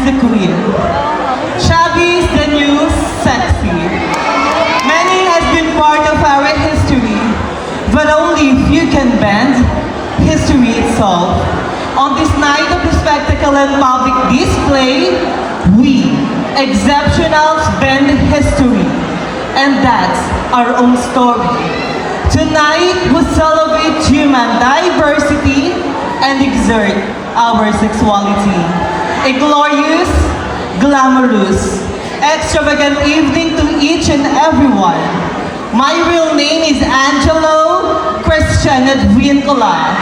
as a queen. Chubby is the new sexy. Many has been part of our history, but only few can bend history itself. On this night of the spectacle and public display, we, exceptionals, bend history. And that's our own story. Tonight, we celebrate human diversity and exert our sexuality. A glorious, glamorous, extravagant evening to each and everyone. My real name is Angelo Christian Advincula.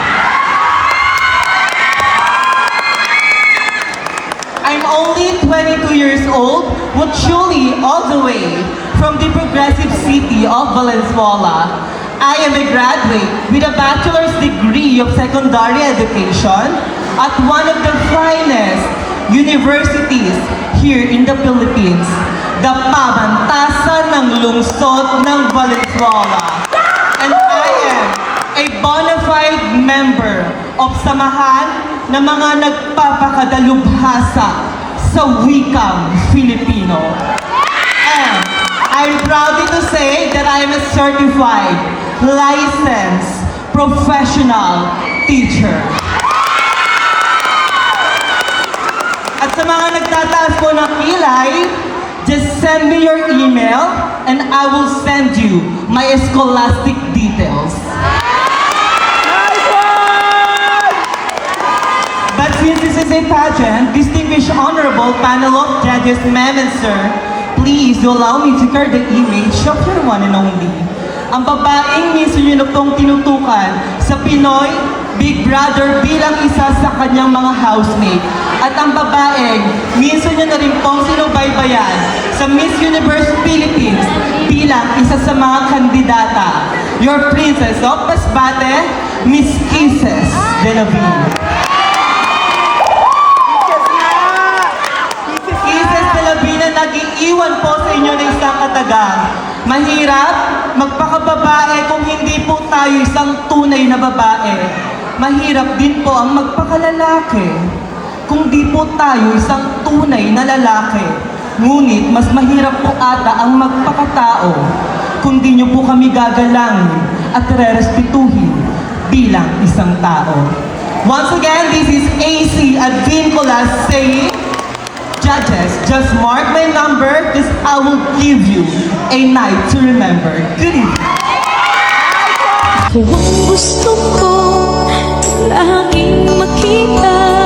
I'm only 22 years old, but truly all the way from the progressive city of Valenzuela. I am a graduate with a bachelor's degree of secondary education at one of the finest universities here in the Philippines, the Pamantasan ng Lungsod ng Valenzuela. And I am a bona fide member of Samahan ng mga nagpapakadalubhasa sa wikang Filipino. And I'm proud to say that I am a certified, licensed, professional teacher. At sa mga nagtataas po ng kilay, just send me your email and I will send you my scholastic details. But since this is a pageant, distinguished honorable panel of judges, ma'am and sir, please do allow me to carry the image of your one and only. Ang babaeng minsan nyo na pong tinutukan sa Pinoy Big Brother bilang isa sa kanyang mga housemate. At ang babaeng minsan nyo na rin pong sinubaybayan sa Miss Universe Philippines bilang isa sa mga kandidata. Your Princess of Masbate, Miss Kisses de la Ville. Nag-iiwan po sa inyo ng isang katagang. Mahirap magpakababae kung hindi po tayo isang tunay na babae. Mahirap din po ang magpakalalaki kung di po tayo isang tunay na lalaki. Ngunit mas mahirap po ata ang magpakatao kung di nyo po kami gagalangin at rerespetuhin bilang isang tao. Once again, this is AC Advincula saying, judges, just mark my number because I will give you a night to remember. Good evening. Kung gusto ko laging makita